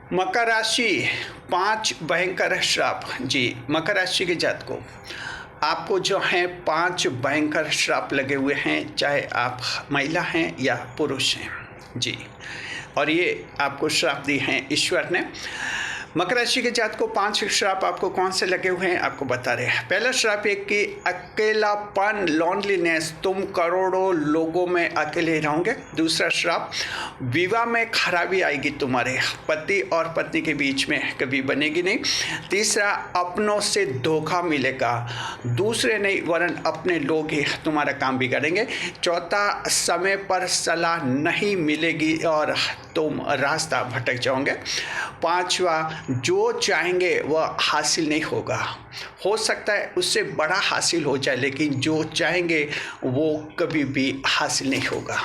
मकर राशि 5 भयंकर श्राप। जी, मकर राशि के जातकों, आपको जो है 5 भयंकर श्राप लगे हुए हैं, चाहे आप महिला हैं या पुरुष हैं। जी, और ये आपको श्राप दी हैं ईश्वर ने। मकर राशि के जातकों, 5 श्राप आपको कौन से लगे हुए हैं आपको बता रहे हैं। पहला श्राप है कि अकेलापन, लॉनलीनेस, तुम करोड़ों लोगों में अकेले रहोगे। दूसरा श्राप, विवाह में खराबी आएगी, तुम्हारे पति और पत्नी के बीच में कभी बनेगी नहीं। तीसरा, अपनों से धोखा मिलेगा, दूसरे नहीं वरन अपने लोग ही तुम्हारा काम बिगाड़ेंगे। चौथा, समय पर सलाह नहीं मिलेगी और तुम रास्ता भटक जाओगे। पांचवा, जो चाहेंगे वह हासिल नहीं होगा। हो सकता है उससे बड़ा हासिल हो जाए, लेकिन जो चाहेंगे वो कभी भी हासिल नहीं होगा।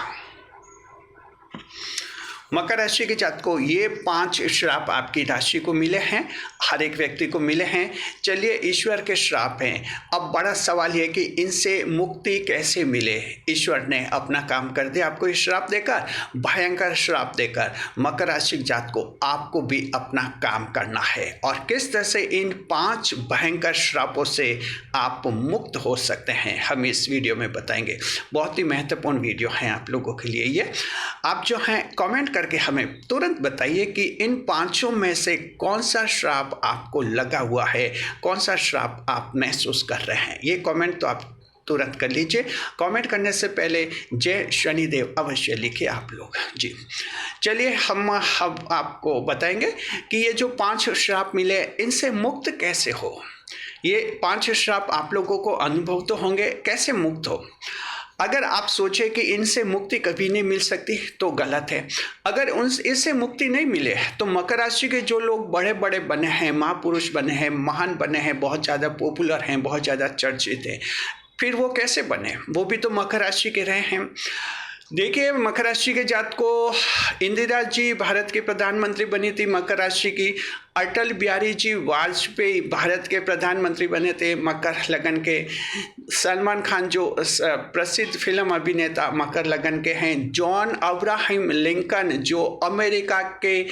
मकर राशि के जातकों, ये 5 श्राप आपकी राशि को मिले हैं, हर एक व्यक्ति को मिले हैं। चलिए, ईश्वर के श्राप हैं। अब बड़ा सवाल ये कि इनसे मुक्ति कैसे मिले। ईश्वर ने अपना काम कर दिया आपको ये श्राप देकर, भयंकर श्राप देकर। मकर राशि के जातकों, आपको भी अपना काम करना है और किस तरह से इन 5 भयंकर श्रापों से आप मुक्त हो सकते हैं, हम इस वीडियो में बताएंगे। बहुत ही महत्वपूर्ण वीडियो है आप लोगों के लिए ये। आप जो हैं कमेंट करके हमें तुरंत बताइए कि इन 5 में से कौन सा श्राप आपको लगा हुआ है, कौन सा श्राप आप महसूस कर रहे हैं। ये कमेंट तो आप तुरंत कर लीजिए। कमेंट करने से पहले जय शनिदेव अवश्य लिखिए आप लोग। जी, चलिए हम अब आपको बताएंगे कि ये जो 5 श्राप मिले इनसे मुक्त कैसे हो। ये 5 श्राप आप लोगों को अनुभव तो होंगे, कैसे मुक्त हो। अगर आप सोचें कि इनसे मुक्ति कभी नहीं मिल सकती तो गलत है। अगर इससे मुक्ति नहीं मिले तो मकर राशि के जो लोग बड़े बड़े बने हैं, महापुरुष बने हैं, महान बने हैं, बहुत ज़्यादा पॉपुलर हैं, बहुत ज़्यादा चर्चित हैं, फिर वो कैसे बने, वो भी तो मकर राशि के रहे हैं। देखिए, मकर राशि के जातकों, इंदिरा जी भारत के प्रधानमंत्री बनी थी मकर राशि की। अटल बिहारी जी वाजपेयी भारत के प्रधानमंत्री बने थे मकर लगन के। सलमान खान जो प्रसिद्ध फिल्म अभिनेता मकर लगन के हैं। जॉन अब्राहम लिंकन जो अमेरिका के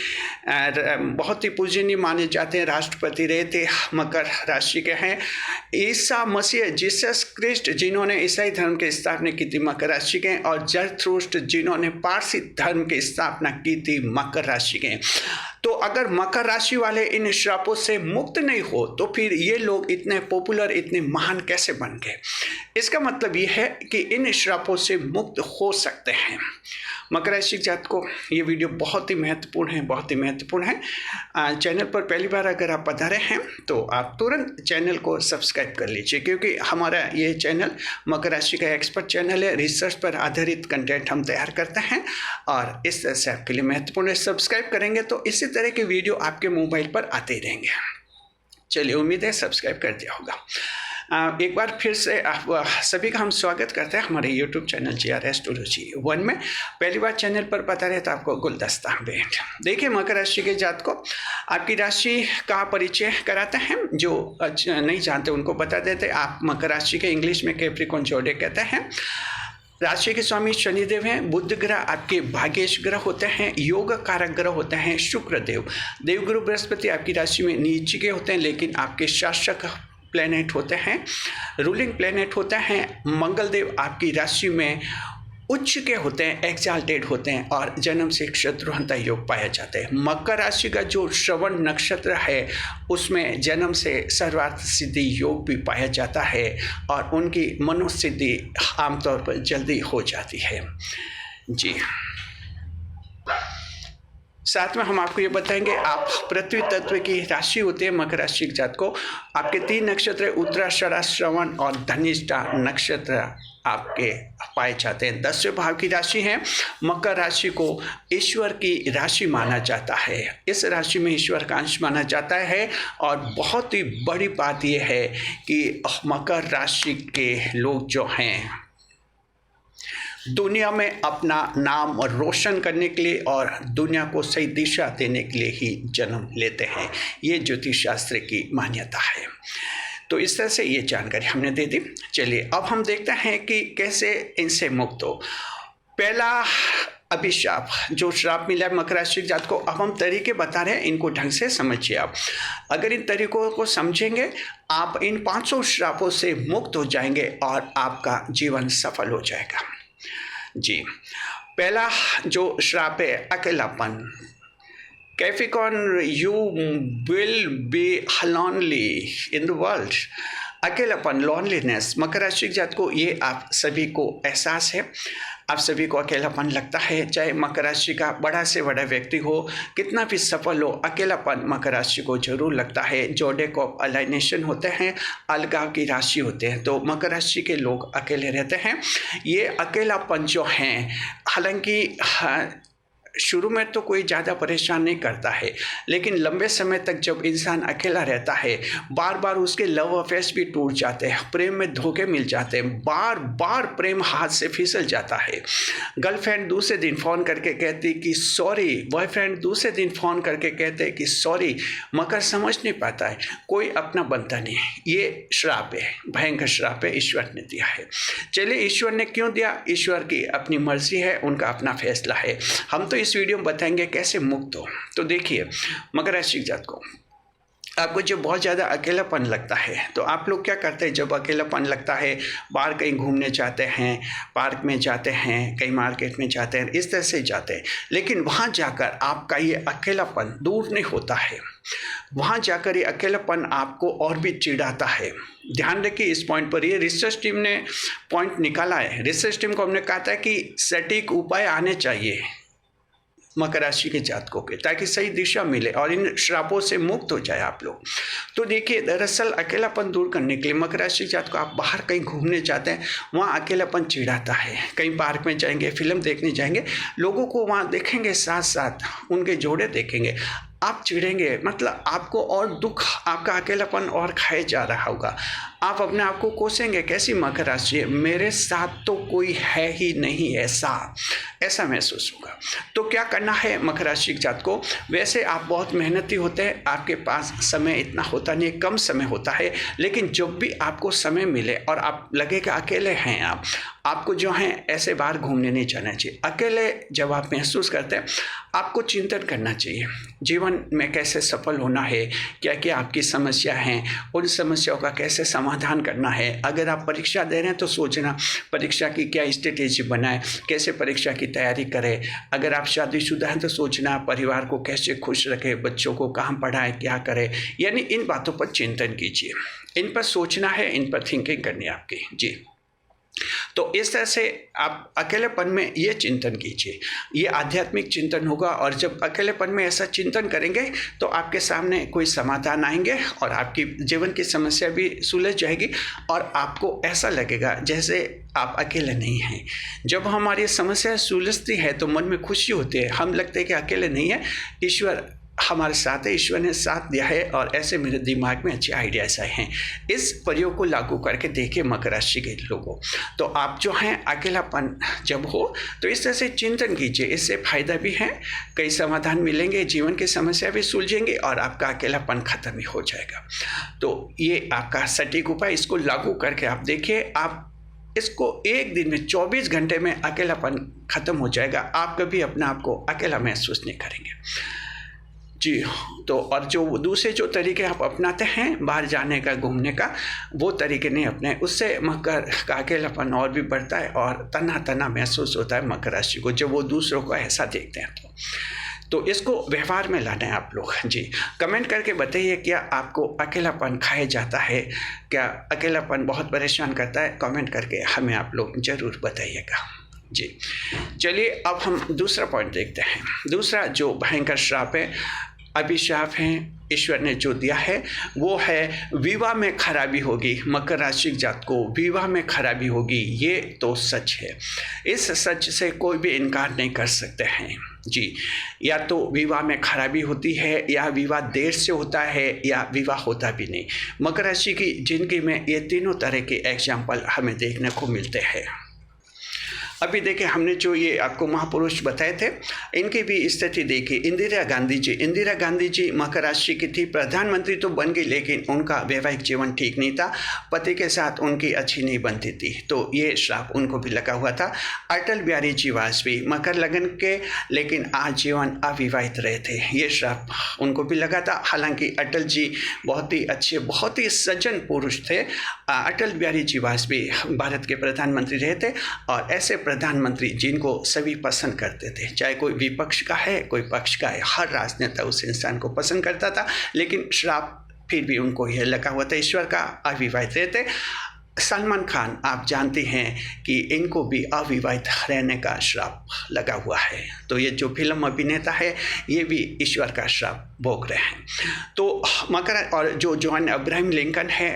बहुत ही पूजनीय माने जाते हैं राष्ट्रपति रहे थे, मकर राशि के हैं। ईसा मसीह जीसस क्रिस्ट जिन्होंने ईसाई धर्म की स्थापना की थी मकर राशि के हैं। और जरथुस्त्र जिन्होंने पारसी धर्म की स्थापना की थी मकर राशि के हैं। तो अगर मकर राशि वाले इन श्रापों से मुक्त नहीं हो तो फिर ये लोग इतने पॉपुलर, इतने महान कैसे बन गए। इसका मतलब ये है कि इन श्रापों से मुक्त हो सकते हैं। मकर राशि जातकों, ये वीडियो बहुत ही महत्वपूर्ण है, बहुत ही महत्वपूर्ण है। चैनल पर पहली बार अगर आप पधारे हैं तो आप तुरंत चैनल को सब्सक्राइब कर लीजिए, क्योंकि हमारा ये चैनल मकर राशि का एक्सपर्ट चैनल है। रिसर्च पर आधारित कंटेंट हम तैयार करते हैं और इस तरह से आपके लिए महत्वपूर्ण है। सब्सक्राइब करेंगे तो इसी तरह के वीडियो आपके मोबाइल पर आते ही रहेंगे। चलिए, उम्मीद है सब्सक्राइब कर दिया होगा। एक बार फिर से सभी का हम स्वागत करते हैं हमारे YouTube चैनल GR एस्ट्रोलॉजी 1 में। पहली बार चैनल पर पता रहे तो आपको गुलदस्ता भेंट। देखिए, मकर राशि के जातकों, आपकी राशि का परिचय कराते हैं। जो नहीं जानते उनको बता देते। आप मकर राशि के इंग्लिश में कैप्रिकॉर्न जोड़े कहते हैं। राशि के स्वामी शनिदेव हैं। बुध ग्रह आपके भाग्येश ग्रह होते हैं, योग कारक ग्रह होते हैं शुक्र देव। देवगुरु बृहस्पति आपकी राशि में नीच के होते हैं, लेकिन आपके शासक प्लेनेट होते हैं, रूलिंग प्लेनेट होते हैं। मंगल देव आपकी राशि में उच्च के होते हैं, एक्साल्टेड होते हैं और जन्म से शत्रुहंता योग पाया जाता है। मकर राशि का जो श्रवण नक्षत्र है उसमें जन्म से सर्वार्थ सिद्धि योग भी पाया जाता है और उनकी मनोसिद्धि आमतौर पर जल्दी हो जाती है। जी, साथ में हम आपको ये बताएंगे, आप पृथ्वी तत्व की राशि होती है मकर राशि के जातकों। आपके 3 नक्षत्र उत्तराषाढ़ा, श्रवण और धनिष्ठा नक्षत्र आपके पाए जाते हैं। 10वें भाव की राशि है। मकर राशि को ईश्वर की राशि माना जाता है। इस राशि में ईश्वर का अंश माना जाता है और बहुत ही बड़ी बात यह है कि मकर राशि के लोग जो हैं दुनिया में अपना नाम रोशन करने के लिए और दुनिया को सही दिशा देने के लिए ही जन्म लेते हैं। ये ज्योतिष शास्त्र की मान्यता है। तो इस तरह से ये जानकारी हमने दे दी। चलिए, अब हम देखते हैं कि कैसे इनसे मुक्त हो। पहला अभिशाप, जो श्राप मिला है मकर राशि जात को, अब हम तरीके बता रहे हैं, इनको ढंग से समझिए आप। अगर इन तरीकों को समझेंगे आप इन 500 श्रापों से मुक्त हो जाएंगे और आपका जीवन सफल हो जाएगा। जी, पहला जो श्राप है अकेलापन। Capricorn, you will be lonely in the world. अकेलापन, लॉनलीनेस, मकर राशि जात को ये आप सभी को एहसास है। आप सभी को अकेलापन लगता है, चाहे मकर राशि का बड़ा से बड़ा व्यक्ति हो, कितना भी सफल हो, अकेलापन मकर राशि को जरूर लगता है। जोड़े ऑफ अलाइनेशन होते हैं, अलगाव की राशि होते हैं, तो मकर राशि के लोग अकेले रहते हैं। ये अकेलापन जो है, हालांकि शुरू में तो कोई ज़्यादा परेशान नहीं करता है, लेकिन लंबे समय तक जब इंसान अकेला रहता है, बार बार उसके लव अफेयर्स भी टूट जाते हैं, प्रेम में धोखे मिल जाते हैं, बार बार प्रेम हाथ से फिसल जाता है। गर्लफ्रेंड दूसरे दिन फ़ोन करके कहती कि सॉरी, बॉयफ्रेंड दूसरे दिन फ़ोन करके कहते कि सॉरी। मकर समझ नहीं पाता है, कोई अपना बनता नहीं। ये श्राप है, भयंकर श्राप है, ईश्वर ने दिया है। चलिए, ईश्वर ने क्यों दिया? ईश्वर की अपनी मर्जी है, उनका अपना फैसला है। हम तो इस वीडियो में बताएंगे कैसे मुक्त हो। तो देखिए, मकर राशि जात को आपको जब बहुत ज़्यादा अकेलापन लगता है तो आप लोग क्या करते हैं? जब अकेलापन लगता है, बाहर कहीं घूमने जाते हैं, पार्क में जाते हैं, कहीं मार्केट में जाते हैं, इस तरह से जाते हैं, लेकिन वहाँ जाकर आपका ये अकेलापन दूर नहीं होता है। वहाँ जाकर ये अकेलापन आपको और भी चिढ़ाता है। ध्यान रखिए इस पॉइंट पर, ये रिसर्च टीम ने पॉइंट निकाला है। रिसर्च टीम को हमने कहा था कि सटीक उपाय आने चाहिए मकर राशि के जातकों के, ताकि सही दिशा मिले और इन श्रापों से मुक्त हो जाए आप लोग। तो देखिए, दरअसल अकेलापन दूर करने के लिए मकर राशि के जातकों, आप बाहर कहीं घूमने जाते हैं, वहाँ अकेलापन चिढ़ाता है। कहीं पार्क में जाएंगे, फिल्म देखने जाएंगे, लोगों को वहाँ देखेंगे, साथ साथ उनके जोड़े देखेंगे, आप चिढ़ेंगे, मतलब आपको और दुख, आपका अकेलापन और खाए जा रहा होगा। आप अपने आप को कोसेंगे, कैसी मकर राशि है, मेरे साथ तो कोई है ही नहीं, ऐसा महसूस होगा। तो क्या करना है मकर राशि के जात को? वैसे आप बहुत मेहनती होते हैं, आपके पास समय इतना होता नहीं, कम समय होता है, लेकिन जब भी आपको समय मिले और आप लगे कि अकेले हैं, आपको जो है ऐसे बाहर घूमने नहीं जाना चाहिए। अकेले जब आप महसूस करते हैं, आपको चिंतन करना चाहिए, जीवन में कैसे सफल होना है, क्या क्या आपकी समस्या हैं, उन समस्याओं का कैसे समाधान करना है। अगर आप परीक्षा दे रहे हैं तो सोचना परीक्षा की क्या स्ट्रेटेजी बनाए, कैसे परीक्षा की तैयारी करें। अगर आप शादीशुदा हैं तो सोचना परिवार को कैसे खुश रखें, बच्चों को कहाँ पढ़ाएं, क्या करें। यानी इन बातों पर चिंतन कीजिए, इन पर सोचना है, इन पर थिंकिंग करनी है आपकी। जी, तो इस तरह से आप अकेलेपन में ये चिंतन कीजिए, ये आध्यात्मिक चिंतन होगा। और जब अकेलेपन में ऐसा चिंतन करेंगे तो आपके सामने कोई समाधान आएंगे और आपकी जीवन की समस्या भी सुलझ जाएगी और आपको ऐसा लगेगा जैसे आप अकेले नहीं हैं। जब हमारी समस्या सुलझती है तो मन में खुशी होती है, हम लगते हैं कि अकेले नहीं है, ईश्वर हमारे साथ है, ईश्वर ने साथ दिया है। और ऐसे मेरे दिमाग में अच्छे आइडियाज़ आए हैं, इस प्रयोग को लागू करके देखिए मकर राशि के लोगों। तो आप जो हैं अकेलापन जब हो तो इस तरह से चिंतन कीजिए, इससे फ़ायदा भी है, कई समाधान मिलेंगे, जीवन की समस्या भी सुलझेंगी और आपका अकेलापन ख़त्म ही हो जाएगा। तो ये आपका सटीक उपाय, इसको लागू करके आप देखिए, आप इसको एक दिन में 24 घंटे में अकेलापन ख़त्म हो जाएगा। आप कभी अपने आप को अकेला महसूस नहीं करेंगे। जी, तो और जो दूसरे जो तरीके आप अपनाते हैं बाहर जाने का, घूमने का, वो तरीके नहीं अपने, उससे मकर का अकेलापन और भी बढ़ता है और तना महसूस होता है मकर राशि को जब वो दूसरों को ऐसा देखते हैं। तो इसको व्यवहार में लाना है आप लोग। जी, कमेंट करके बताइए, क्या आपको अकेलापन खाया जाता है, क्या अकेलापन बहुत परेशान करता है? कमेंट करके हमें आप लोग ज़रूर बताइएगा। जी, चलिए अब हम दूसरा पॉइंट देखते हैं। दूसरा जो भयंकर श्राप है, अभिशाप है, ईश्वर ने जो दिया है वो है विवाह में खराबी होगी। मकर राशि जात को विवाह में खराबी होगी, ये तो सच है, इस सच से कोई भी इनकार नहीं कर सकते हैं। जी, या तो विवाह में खराबी होती है, या विवाह देर से होता है, या विवाह होता भी नहीं। मकर राशि की जिंदगी में ये तीनों तरह के एग्जाम्पल हमें देखने को मिलते हैं। अभी देखिए हमने जो ये आपको महापुरुष बताए थे, इनकी भी स्थिति देखी। इंदिरा गांधी जी मकर राशि की थी, प्रधानमंत्री तो बन गई लेकिन उनका वैवाहिक जीवन ठीक नहीं था, पति के साथ उनकी अच्छी नहीं बनती थी, तो ये श्राप उनको भी लगा हुआ था। अटल बिहारी जी वाजपेयी मकर लगन के लेकिन आजीवन अविवाहित रहे थे, ये श्राप उनको भी लगा था। हालांकि अटल जी बहुत ही अच्छे, बहुत ही सज्जन पुरुष थे। अटल बिहारी जी वाजपेयी भारत के प्रधानमंत्री रहे थे और ऐसे प्रधानमंत्री जिनको सभी पसंद करते थे, चाहे कोई विपक्ष का है कोई पक्ष का है, हर राजनेता उस इंसान को पसंद करता था, लेकिन श्राप फिर भी उनको यह लगा हुआ था, ईश्वर का, अविवाहित रहते। सलमान खान आप जानते हैं कि इनको भी अविवाहित रहने का श्राप लगा हुआ है, तो ये जो फिल्म अभिनेता है ये भी ईश्वर का श्राप भोग रहे हैं। तो मकर, और जो जॉन अब्राहम लिंकन है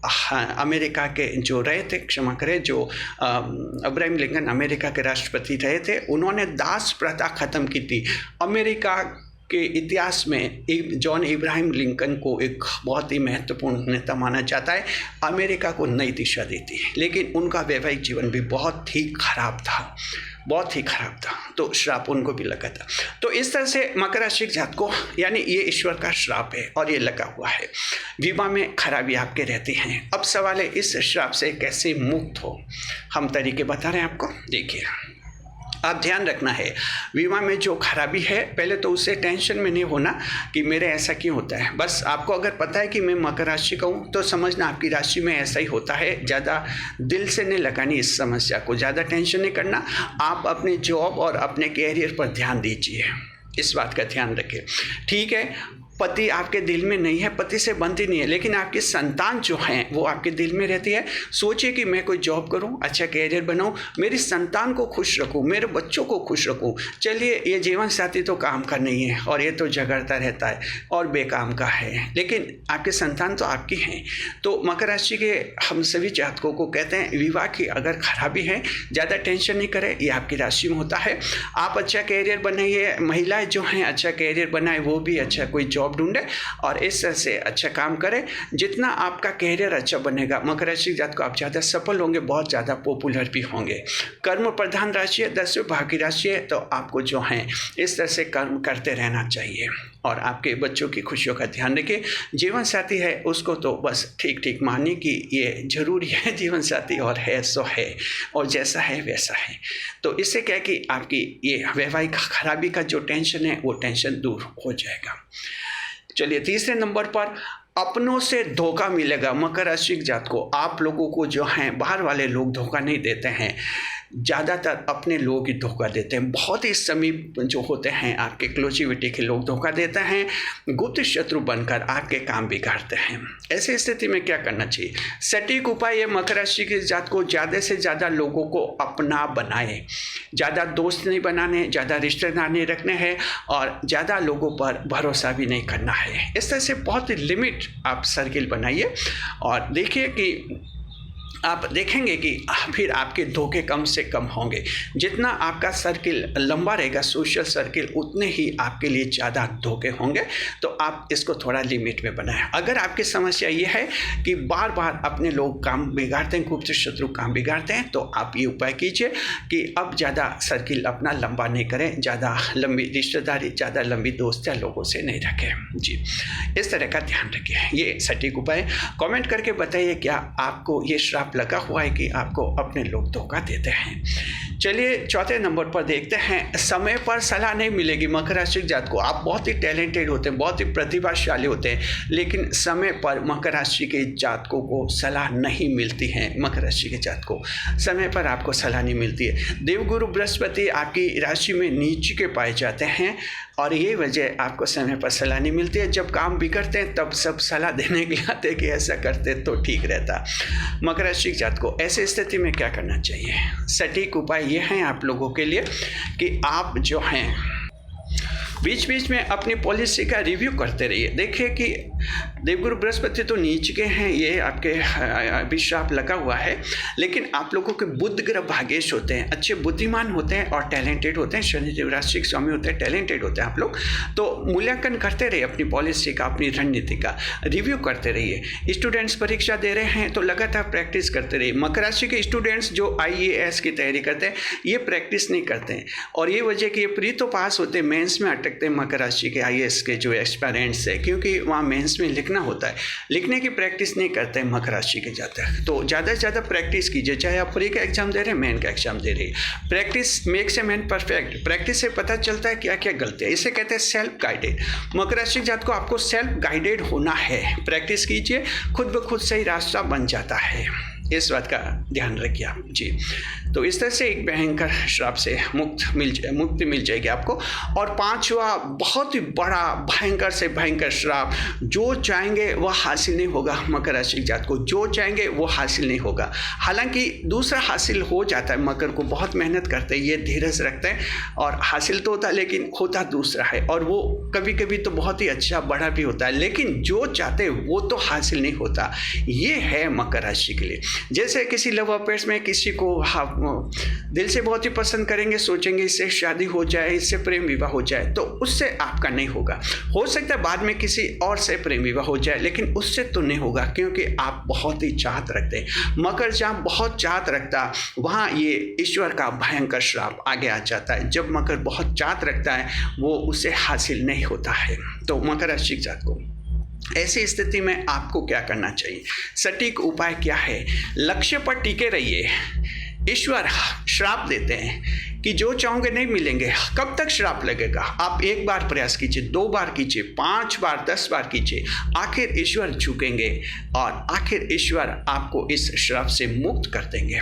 अमेरिका के जो रहे थे, क्षमा करें, जो अब्राहम लिंकन अमेरिका के राष्ट्रपति रहे थे, उन्होंने दास प्रथा ख़त्म की थी। अमेरिका के इतिहास में जॉन इब्राहिम लिंकन को एक बहुत ही महत्वपूर्ण नेता माना जाता है, अमेरिका को नई दिशा देती है, लेकिन उनका वैवाहिक जीवन भी बहुत ही खराब था, बहुत ही खराब था, तो श्राप उनको भी लगा था। तो इस तरह से मकर राशि जातकों, यानी ये ईश्वर का श्राप है और ये लगा हुआ है, विवाह में खराबी आपके रहती हैं। अब सवाल है इस श्राप से कैसे मुक्त हो, हम तरीके बता रहे हैं आपको। देखिए आप ध्यान रखना है, विवाह में जो खराबी है पहले तो उससे टेंशन में नहीं होना कि मेरे ऐसा क्यों होता है। बस आपको अगर पता है कि मैं मकर राशि का हूँ तो समझना आपकी राशि में ऐसा ही होता है। ज़्यादा दिल से नहीं लगानी इस समस्या को, ज़्यादा टेंशन नहीं करना। आप अपने जॉब और अपने कैरियर पर ध्यान दीजिए, इस बात का ध्यान रखें। ठीक है, पति आपके दिल में नहीं है, पति से बनती नहीं है, लेकिन आपकी संतान जो हैं वो आपके दिल में रहती है। सोचिए कि मैं कोई जॉब करूं, अच्छा कैरियर बनाऊं, मेरी संतान को खुश रखूं, मेरे बच्चों को खुश रखूं। चलिए ये जीवन साथी तो काम का नहीं है और ये तो झगड़ता रहता है और बेकाम का है, लेकिन आपकी संतान तो आपकी हैं। तो मकर राशि के हम सभी जातकों को कहते हैं विवाह की अगर खराबी है ज़्यादा टेंशन नहीं करें, ये आपकी राशि में होता है। आप अच्छा कैरियर बनाइए, महिलाएँ जो हैं अच्छा कैरियर बनाए, वो भी अच्छा कोई जॉब ढूंढे और इस तरह से अच्छा काम करें। जितना आपका कैरियर अच्छा बनेगा, मकर राशि जात को आप ज़्यादा सफल होंगे, बहुत ज़्यादा पॉपुलर भी होंगे। कर्म प्रधान राशि है, 10वें भाव की राशि है, तो आपको जो है इस तरह से कर्म करते रहना चाहिए और आपके बच्चों की खुशियों का ध्यान रखिए। जीवन साथी है उसको तो बस ठीक ठीक मानिए कि ये जरूरी है, जीवन साथी और है सो है और जैसा है वैसा है। तो इससे क्या है कि आपकी ये वैवाहिक खराबी का जो टेंशन है वो टेंशन दूर हो जाएगा। चलिए तीसरे नंबर पर अपनों से धोखा मिलेगा। मकर राशि जात को आप लोगों को जो हैं बाहर वाले लोग धोखा नहीं देते हैं, ज़्यादातर अपने लोग ही धोखा देते हैं। बहुत ही समीप जो होते हैं आपके क्लोजिविटी के लोग धोखा देते हैं, गुप्त शत्रु बनकर आपके काम बिगाड़ते हैं। ऐसी स्थिति में क्या करना चाहिए? सटीक उपाय ये मकर राशि की जात को ज़्यादा से ज़्यादा लोगों को अपना बनाए, ज़्यादा दोस्त नहीं बनाने, ज़्यादा रिश्तेदार नहीं रखने हैं और ज़्यादा लोगों पर भरोसा भी नहीं करना है। इस तरह से बहुत लिमिट आप सर्किल बनाइए और देखिए कि आप देखेंगे कि फिर आपके धोखे कम से कम होंगे। जितना आपका सर्किल लंबा रहेगा, सोशल सर्किल, उतने ही आपके लिए ज़्यादा धोखे होंगे। तो आप इसको थोड़ा लिमिट में बनाएं। अगर आपकी समस्या ये है कि बार बार अपने लोग काम बिगाड़ते हैं, गुप्त शत्रु काम बिगाड़ते हैं, तो आप ये उपाय कीजिए कि अब ज़्यादा सर्किल अपना लंबा नहीं करें, ज़्यादा लंबी रिश्तेदारी, ज़्यादा लंबी दोस्तियाँ लोगों से नहीं रखें। जी, इस तरह का ध्यान रखिए। ये सटीक उपाय कमेंट करके बताइए क्या आपको ये श्राप लगा हुआ है कि आपको अपने लोग धोखा देते हैं। चलिए चौथे नंबर पर देखते हैं, समय पर सलाह नहीं मिलेगी। मकर राशि जात को आप बहुत ही टैलेंटेड होते हैं, बहुत ही प्रतिभाशाली होते हैं, लेकिन समय पर मकर राशि के जातकों को सलाह नहीं मिलती है। मकर राशि के जात को समय पर आपको सलाह नहीं मिलती है। देवगुरु बृहस्पति आपकी राशि में नीच के पाए जाते हैं और ये वजह आपको समय पर सलाह नहीं मिलती है। जब काम बिगड़ते हैं तब सब सलाह देने के लिए आते हैं कि ऐसा करते तो ठीक रहता। मकर राशि जात को ऐसी स्थिति में क्या करना चाहिए? सटीक उपाय ये हैं आप लोगों के लिए कि आप जो हैं बीच बीच में अपनी पॉलिसी का रिव्यू करते रहिए। देखिए कि देवगुरु बृहस्पति तो नीच के हैं, ये आपके अभी श्राप लगा हुआ है, लेकिन आप लोगों के बुध ग्रह भाग्येश होते हैं, अच्छे बुद्धिमान होते हैं और टैलेंटेड होते हैं। शनिदेव राशि के स्वामी होते हैं, टैलेंटेड होते हैं आप लोग। तो मूल्यांकन करते रहिए अपनी पॉलिसी का, अपनी रणनीति का रिव्यू करते रहिए। स्टूडेंट्स परीक्षा दे रहे हैं तो लगातार प्रैक्टिस करते रहिए। मकर राशि के स्टूडेंट्स जो IAS की तैयारी करते हैं ये प्रैक्टिस नहीं करते हैं, और ये वजह कि ये प्री तो पास होते हैं, मेंस में अटकते हैं मकर राशि के IAS के जो एस्पायरेंट्स है, क्योंकि वहाँ मेंस में लिखना होता है, लिखने की प्रैक्टिस नहीं करते हैं मकर राशि के जातक। तो ज़्यादा से ज़्यादा प्रैक्टिस कीजिए, चाहे आप प्री का एग्जाम दे रहे हैं, मेन का एग्जाम दे रहे हैं। Practice makes a man perfect. Practice से पता चलता है क्या क्या गलती है, इसे कहते हैं सेल्फ गाइडेड। मकर राशि के जातक को आपको सेल्फ गाइडेड होना है। प्रैक्टिस कीजिए, खुद ब खुद सही रास्ता बन जाता है, इस बात का ध्यान रखिए आप जी। तो इस तरह से एक भयंकर श्राप से मुक्ति मिल जाएगी आपको। और पांचवा बहुत ही बड़ा भयंकर से भयंकर श्राप, जो चाहेंगे वह हासिल नहीं होगा। मकर राशि के जातक को जो चाहेंगे वो हासिल नहीं होगा। हालांकि दूसरा हासिल हो जाता है, मकर को बहुत मेहनत करते हैं, ये धीरज रखते हैं और हासिल तो होता है, लेकिन होता दूसरा है, और वो कभी कभी तो बहुत ही अच्छा बड़ा भी होता है, लेकिन जो चाहते हैं वो तो हासिल नहीं होता। ये है मकर राशि के लिए। जैसे किसी लव अफेयर्स में किसी को आप दिल से बहुत ही पसंद करेंगे, सोचेंगे इससे शादी हो जाए, इससे प्रेम विवाह हो जाए, तो उससे आपका नहीं होगा। हो सकता है बाद में किसी और से प्रेम विवाह हो जाए, लेकिन उससे तो नहीं होगा, क्योंकि आप बहुत ही चाहत रखते हैं। मकर जहाँ बहुत चाहत रखता वहाँ ये ईश्वर का भयंकर श्राप आगे आ जाता है। जब मकर बहुत चाहत रखता है वो उसे हासिल नहीं होता है। तो मकर राशि के जातक को ऐसी स्थिति में आपको क्या करना चाहिए, सटीक उपाय क्या है? लक्ष्य पर टिके रहिए। ईश्वर श्राप देते हैं कि जो चाहोगे नहीं मिलेंगे। कब तक श्राप लगेगा? आप एक बार प्रयास कीजिए, 2 बार कीजिए, 5 बार, 10 बार कीजिए, आखिर ईश्वर झुकेंगे और आखिर ईश्वर आपको इस श्राप से मुक्त कर देंगे।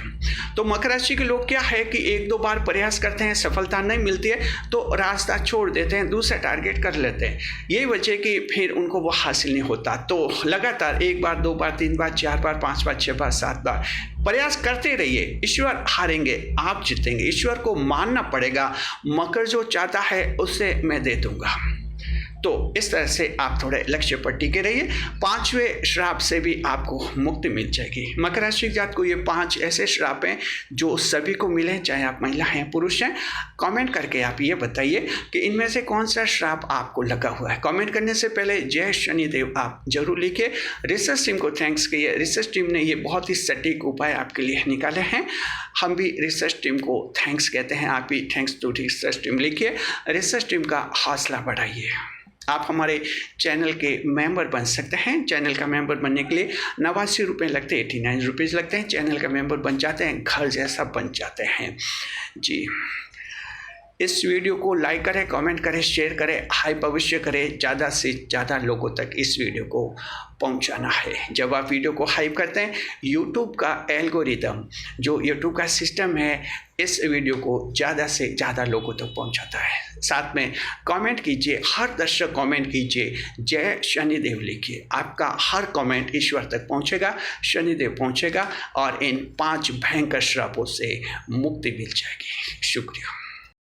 तो मकर राशि के लोग क्या है कि 1-2 बार प्रयास करते हैं, सफलता नहीं मिलती है तो रास्ता छोड़ देते हैं, दूसरा टारगेट कर लेते हैं। यही वजह कि फिर उनको वो हासिल नहीं होता। तो लगातार 1 बार, 2 बार, 3 बार, 4 बार, 5 बार, 6 बार, 7 बार प्रयास करते रहिए। ईश्वर हारेंगे, आप जीतेंगे। ईश्वर को मानना पड़ेगा, मकर जो चाहता है उससे मैं दे दूंगा। तो इस तरह से आप थोड़े लक्ष्य पर टिके रहिए। 5वें श्राप से भी आपको मुक्ति मिल जाएगी। मकर राशि के जातक को ये 5 ऐसे श्राप हैं जो सभी को मिले, चाहे आप महिला हैं पुरुष हैं। कमेंट करके आप ये बताइए कि इनमें से कौन सा श्राप आपको लगा हुआ है। कमेंट करने से पहले जय शनिदेव आप जरूर लिखिए। रिसर्च टीम को थैंक्स कहिए, रिसर्च टीम ने ये बहुत ही सटीक उपाय आपके लिए निकाले हैं। हम भी रिसर्च टीम को थैंक्स कहते हैं, आप भी थैंक्स टू रिसर्च टीम लिखिए। रिसर्च टीम का हौसला बढ़ाइए। आप हमारे चैनल के मेंबर बन सकते हैं। चैनल का मेंबर बनने के लिए 89 रुपये लगते हैं, 89 रुपीज़ लगते हैं। चैनल का मेंबर बन जाते हैं, घर जैसा बन जाते हैं जी। इस वीडियो को लाइक करें, कमेंट करें, शेयर करें, हाइप अवश्य करें। ज़्यादा से ज़्यादा लोगों तक इस वीडियो को पहुंचाना है। जब आप वीडियो को हाइप करते हैं, यूट्यूब का एल्गोरिदम, जो यूट्यूब का सिस्टम है, इस वीडियो को ज़्यादा से ज़्यादा लोगों तक पहुंचाता है। साथ में कमेंट कीजिए, हर दर्शक कमेंट कीजिए, जय शनिदेव लिखिए। आपका हर कमेंट ईश्वर तक पहुंचेगा, शनिदेव पहुंचेगा और इन 5 भयंकर श्रापों से मुक्ति मिल जाएगी। शुक्रिया।